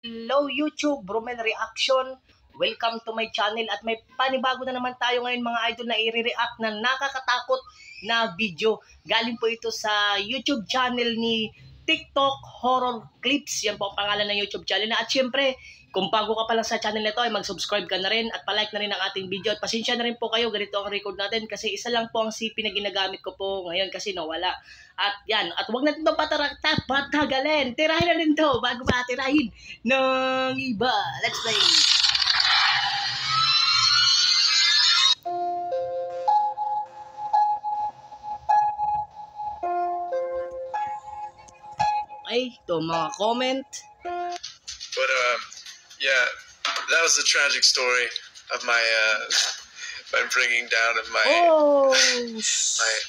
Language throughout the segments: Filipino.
Hello YouTube, Bromel Reaction. Welcome to my channel at may panibago na naman tayo ngayon mga idol na i-react na nakakatakot na video. Galing po ito sa YouTube channel ni TikTok Horror Clips. Yan po ang pangalan ng YouTube channel na. At syempre, kung bago ka pa lang sa channel nito ay mag-subscribe ka na rin at palike na rin ang ating video. At pasensya na rin po kayo, ganito ang record natin kasi isa lang po ang CP na ginagamit ko po ngayon kasi nawala. At yan, at huwag natin itong patagalin. Tirahin na rin to bago matirahin ng iba. Let's play. Okay, ito mga comment. But yeah, that was the tragic story of my my bringing down of my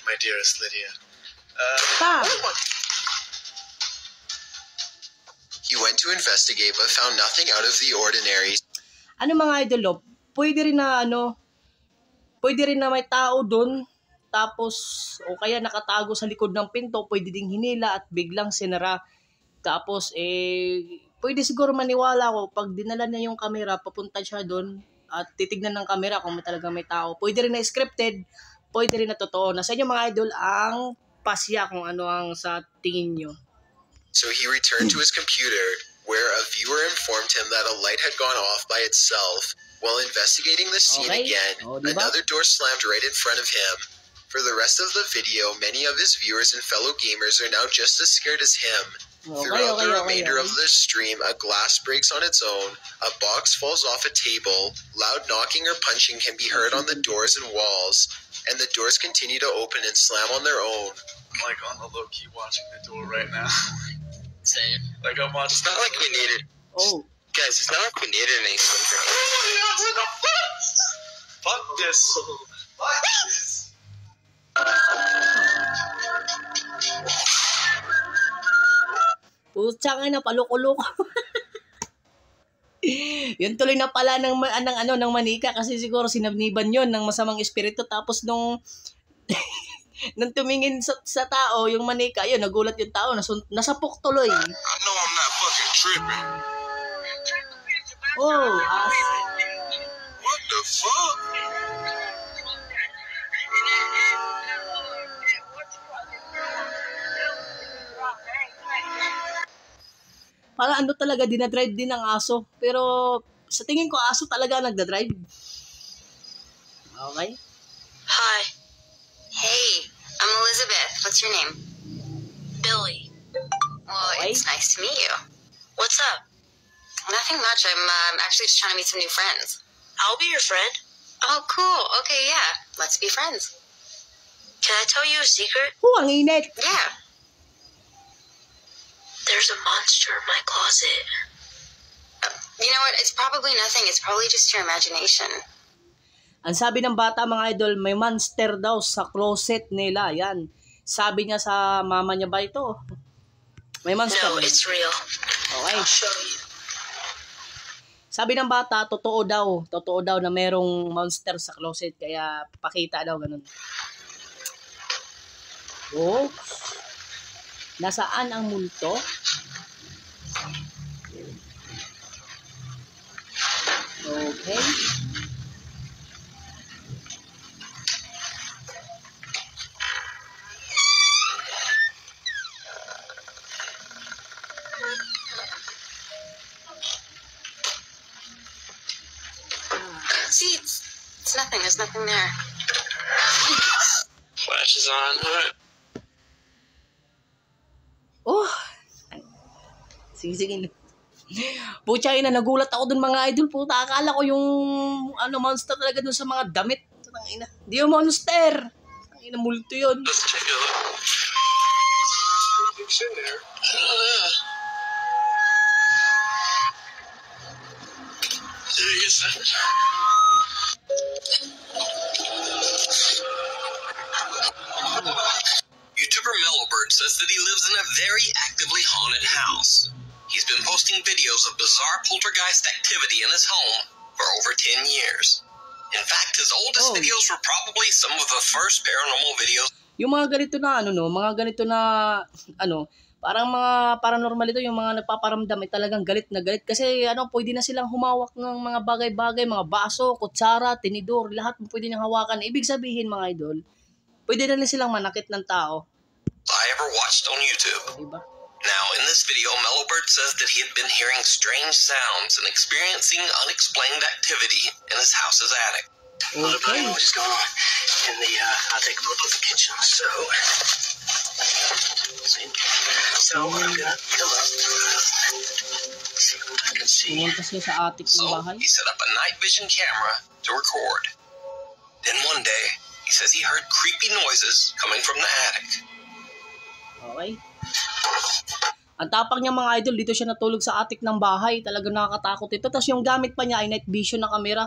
my dearest Lydia. He went to investigate but found nothing out of the ordinary. Ano mga idol, pwede rin na may tao doon, tapos o kaya nakatago sa likod ng pinto, pwede ding hinila at biglang sinara. Tapos pwede siguro maniwala ko pag dinala niya yung camera, papunta siya doon at titignan ng camera kung talaga may tao. Pwede rin na scripted, pwede rin na totoo. Nasa inyo mga idol ang pasya kung ano ang sa tingin nyo. So he returned to his computer, where a viewer informed him that a light had gone off by itself. While investigating the scene again, another door slammed right in front of him. For the rest of the video, many of his viewers and fellow gamers are now just as scared as him. Throughout the remainder of the stream, a glass breaks on its own, a box falls off a table, loud knocking or punching can be heard on the doors and walls, and the doors continue to open and slam on their own. I'm like on the low key watching the door right now. Same. Like I'm watching. It's not like we needed. Oh. Guys, it's not like we needed any swim Fuck this. Fuck this. Pucha nga na, palok-ulok. Yun tuloy na pala ng manika kasi siguro sinabniban yon ng masamang espiritu. Tapos nung tumingin sa tao, yung manika, yun, nagulat yung tao, nasapok tuloy. I know I'm not fucking tripping. Oh, What the fuck? para ano talaga, dinadrive din ng aso. Pero sa tingin ko, aso talaga nagdadrive. Okay? Hi. Hey, I'm Elizabeth. What's your name? Billy. Well, Okay. it's nice to meet you. What's up? Nothing much. I'm actually just trying to meet some new friends. I'll be your friend. Oh, cool. Okay, yeah. Let's be friends. Can I tell you a secret? Ang init. Yeah. There's a monster in my closet. You know what? It's probably nothing. It's probably just your imagination. Ang sabi ng bata mga idol, may monster daw sa closet nila. Yan. Sabi niya sa mama niya ba ito? May monster. No, it's real. Okay. I'll show you. Sabi ng bata, totoo daw na merong monster sa closet. Kaya pakita daw, ganun. Oh. Nasaan ang multo? Okay. See, it's nothing. There's nothing there. Flash is on. Huh? Oh. Sige. Pucha ina, nagulat ako dun mga idol. Puta, akala ko yung monster talaga dun sa mga damit. Ina. Di yung monster. Ang ina, multo yun. Let's take a look. It's in there. YouTuber Mellowbird says that he lives in a very actively haunted house. He's been posting videos of bizarre poltergeist activity in his home for over 10 years. In fact, his oldest videos were probably some of the first paranormal videos. Yung mga ganito na mga ganito na Parang mga paranormal ito, yung mga nagpaparamdam ay talagang galit na galit. Kasi pwede na silang humawak ng mga bagay-bagay, mga baso, kutsara, tinidor, lahat pwede nang hawakan. Ibig sabihin mga idol, pwede na rin silang manakit ng tao. I ever watched on YouTube. Diba? Now, in this video, Mellowbird says that he had been hearing strange sounds and experiencing unexplained activity in his house's attic. Okay. What is going on in the attic above the kitchen? So I'm gonna come up, see what I can see. Pumunta siya sa attic ng bahay. He set up a night vision camera to record. Then one day, he says he heard creepy noises coming from the attic. Okay. Ang tapak niya mga idol, dito siya natulog sa attic ng bahay. Talagang nakakatakot ito. Tapos yung gamit pa niya ay night vision na camera.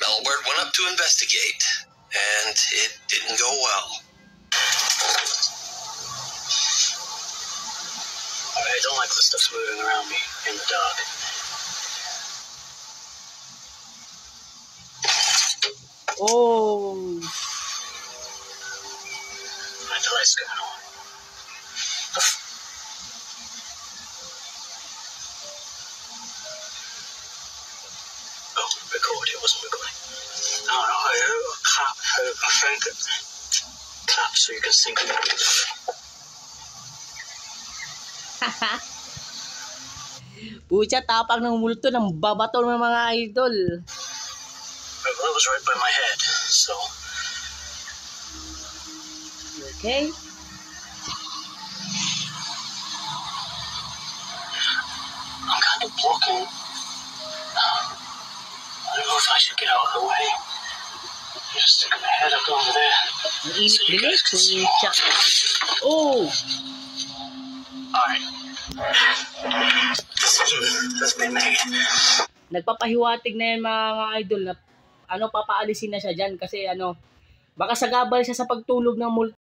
Mellowbird went up to investigate, and it didn't go well. I don't like the stuff moving around me in the dark. Oh. The lights going on. Oh, record. It wasn't recording. No, clap. My phone could clap so you can sync it. Pucha, tapak ng multo ng babato ng mga idol. Well, it was right by my head, so... Okay. I'm kind of blocking. I don't know if I should get out of the way. Just stick my head up over there. Ang init din eh. Pucha. Oh! Alright. Decision has been made. Nagpapahiwatig na yan mga idol na papaalisin na siya dyan kasi baka sagabal siya sa pagtulog ng multo.